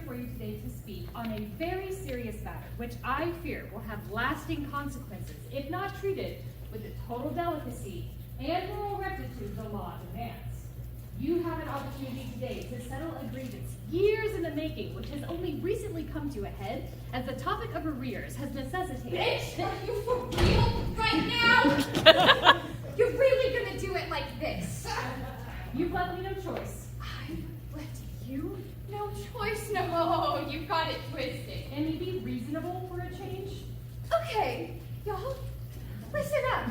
before you today to speak on a very serious matter, which I fear will have lasting consequences if not treated with the total delicacy and moral rectitude the law demands. You have an opportunity today to settle a grievance years in the making, which has only recently come to a head as the topic of arrears has necessitated. Bitch, are you for real right now? You're really gonna do it like this? You've left me no choice. I've left you no choice? No, you've got it twisted. Emmy, be reasonable for a change. Okay, y'all, listen up.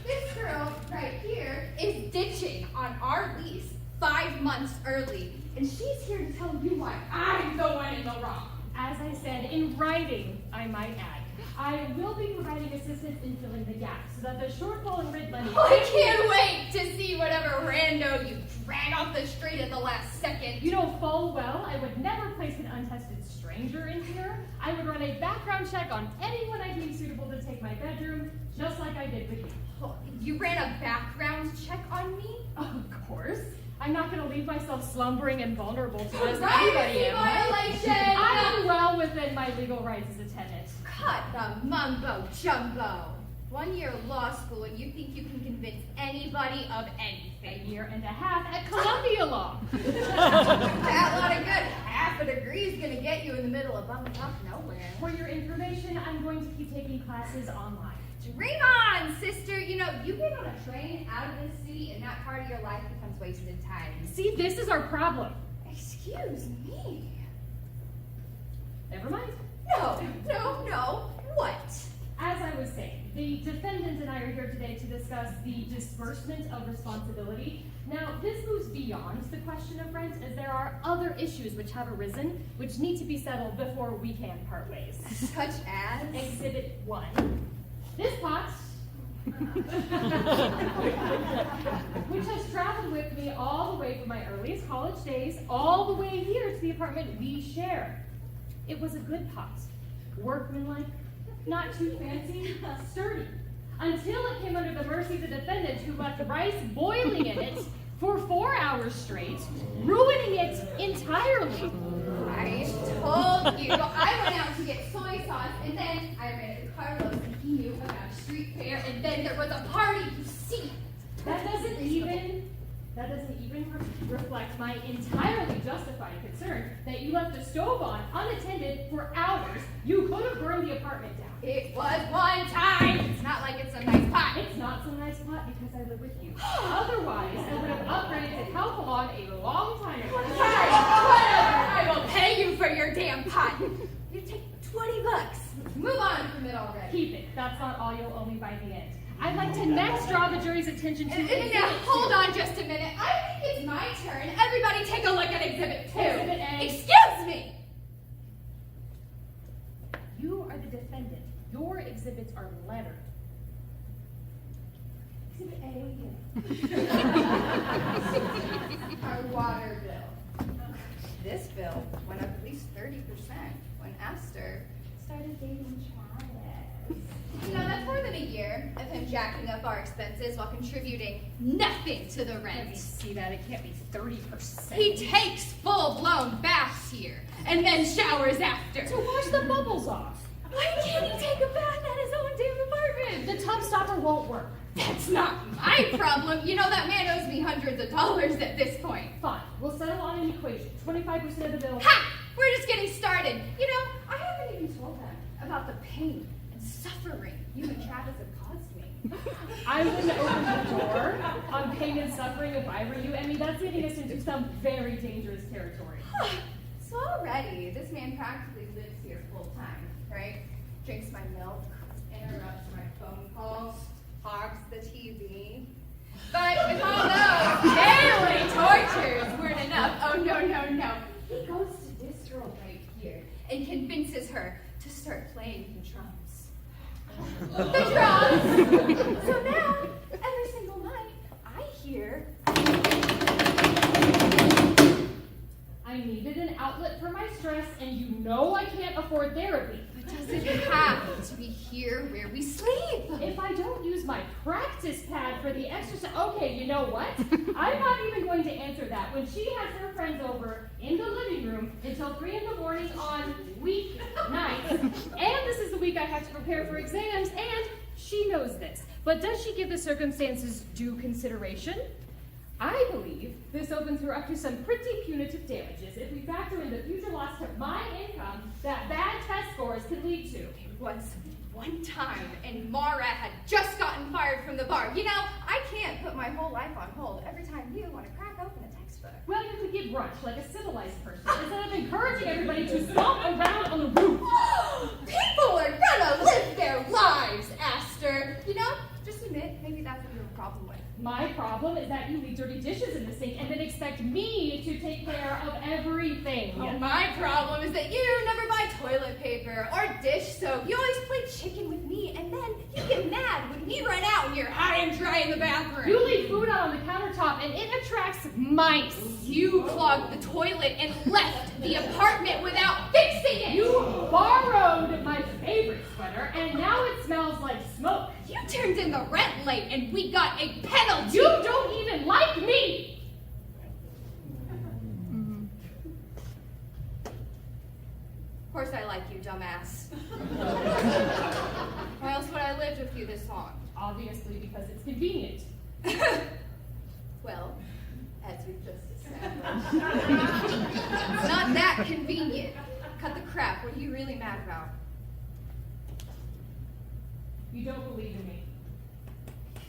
This girl right here is ditching on our lease 5 months early, and she's here to tell you why I'm the one in the wrong. As I said, in writing, I might add, I will be providing assistance in filling the gaps so that the shortfall in rent money... I can't wait to see whatever rando you drag off the street at the last second. You know full well I would never place an untested stranger in here. I would run a background check on anyone I deem suitable to take my bedroom, just like I did with you. Oh, you ran a background check on me? Of course. I'm not going to leave myself slumbering and vulnerable to this. Privacy violation! I am well within my legal rights as a tenant. Cut the mumbo jumbo. 1 year of law school and you think you can convince anybody of anything. 1.5 years at Columbia Law. That lot of good. Half a degree is going to get you in the middle of bum-fuck nowhere. For your information, I'm going to keep taking classes online. Dream on, sister. You know, you get on a train out of this city and that part of your life becomes wasted time. See, this is our problem. Excuse me. Never mind. No. What? As I was saying, the defendant and I are here today to discuss the disbursement of responsibility. Now, this moves beyond the question of rent, as there are other issues which have arisen, which need to be settled before we can part ways. Such as? Exhibit 1. This pot, which has traveled with me all the way from my earliest college days, all the way here to the apartment we share. It was a good pot, workmanlike, not too fancy, sturdy, until it came under the mercy of the defendant who left rice boiling in it for 4 hours straight, ruining it entirely. I told you. I went out to get soy sauce, and then I ran into Carlos, and he knew about a street fair, and then there was a party. You see, That doesn't even reflect my entirely justified concern that you left the stove on unattended for hours. You could have burned the apartment down. it was one time. It's not like it's a nice pot. It's not so nice pot because I live with you. Otherwise, I would have upgraded to Calphalon a long time ago. Fine, whatever. I will pay you for your damn pot. You take $20. Move on from it already. Keep it. That's not all you'll owe me by the end. I'd like to next draw the jury's attention to Now, hold on just a minute. I think it's my turn. Everybody take a look at Exhibit 2. Exhibit A. Excuse me. You are the defendant. Your exhibits are lettered. Exhibit A. Our water bill. This bill went up at least 30% when Aster started dating Travis. You know, that's more than a year of him jacking up our expenses while contributing nothing to the Let me rent. see that. It can't be 30%. He takes full-blown baths here and then showers after. to wash the bubbles off. Why can't he take a bath at his own damn apartment? The tub stopper won't work. That's not my problem. You know, that man owes me hundreds of dollars at this point. Fine. We'll settle on an equation. 25% of the bill. Ha! We're just getting started. You know, I haven't even told them about the pain and suffering you and Travis have caused me. I wouldn't open the door on pain and suffering if I were you, Emmy. That's getting us into some very dangerous territory. So already, this man practically lives here full time, right? Drinks my milk, interrupts my phone calls, hogs the TV. But if all those daily tortures weren't enough, oh no. He goes to this girl right here and convinces her to start playing the drums. The drums! So now, every single night, I hear... I needed an outlet for my stress, and you know I can't afford therapy. But does it have to be here where we sleep? If I don't use my practice pad for the exercise, okay, you know what? I'm not even going to answer that. When she has her friends over in the living room until 3 in the morning on weeknights, and this is the week I have to prepare for exams, and she knows this. But does she give the circumstances due consideration? I believe this opens her up to some pretty punitive damages if we factor in the future loss to my income that bad test scores could lead to. It was one time, and Mara had just gotten fired from the bar. You know, I can't put my whole life on hold every time you want to crack open a textbook. Well, you could get brunch like a civilized person instead of encouraging everybody to stomp around on the roof. People are gonna live their lives, Aster. You know, just admit, maybe that's what you have a problem with. My problem is that you leave dirty dishes in the sink and then expect me to take care of everything. Well, my problem is that you never buy toilet paper or dish soap. You always play chicken with me, and then you get mad when we run out and you're high and dry in the bathroom. You leave food out on the countertop and it attracts mice. You clogged the toilet and left the apartment without fixing it. You borrowed my favorite sweater and now it smells like smoke. You turned in the rent late and we got a penalty. You don't even like me. Of course I like you, dumbass. Why else would I live with you this long? Obviously because it's convenient. Well, as we've just established, it's not that convenient. Cut the crap. What are you really mad about? You don't believe in me.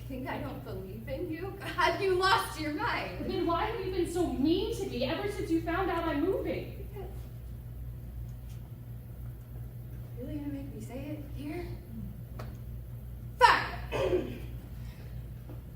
Think I don't believe in you? Have you lost your mind? Then why have you been so mean to me ever since you found out I'm moving? Really gonna make me say it here? Fine.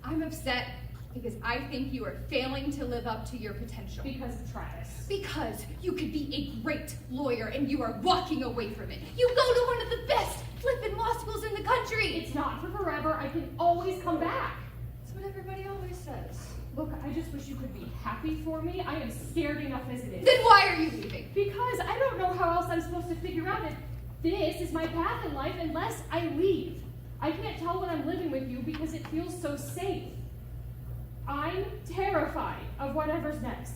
I'm upset because I think you are failing to live up to your potential. Because of Travis. Because you could be a great lawyer and you are walking away from it. You go to one of the best flippin' law schools in the country. It's not for forever. I can always come back. That's what everybody always says. Look, I just wish you could be happy for me. I am scared enough as it is. Then why are you leaving? Because I don't know how else I'm supposed to figure out if this is my path in life unless I leave. I can't tell when I'm living with you because it feels so safe. I'm terrified of whatever's next.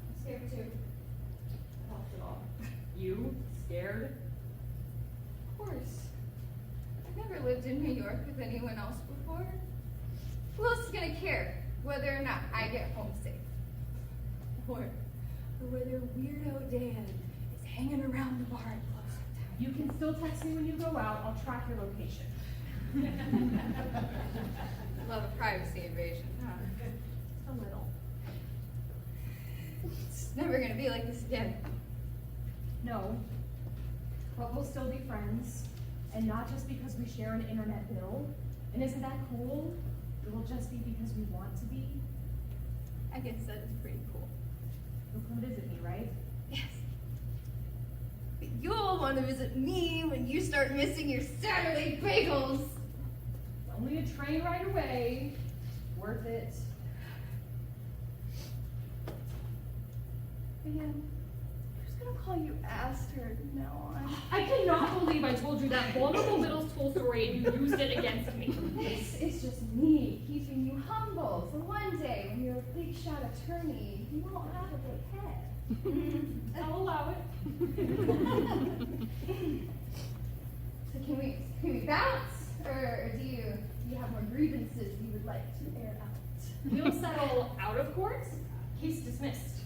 I'm scared too. Not at all. You? Scared? Of course. I've never lived in New York with anyone else before. Who else is gonna care whether or not I get home safe? Or whether weirdo Dan is hanging around the bar in Tulsa. You can still text me when you go out. I'll track your location. Love a privacy invasion, huh? A little. It's never gonna be like this again. No. But we'll still be friends. And not just because we share an internet bill. And isn't that cool? It will just be because we want to be. I guess that is pretty cool. You'll come visit me, right? Yes. But you'll want to visit me when you start missing your Saturday bagels. Only a train ride away. Worth it. Man, I'm just gonna call you Aster from now on. I cannot believe I told you that vulnerable middle school story and you used it against me. This is just me keeping you humble. So one day, when you're a big shot attorney, you won't have a big head. I'll allow it. So can we bounce? Or do you have more grievances you would like to air out? We'll settle out of court. Case dismissed.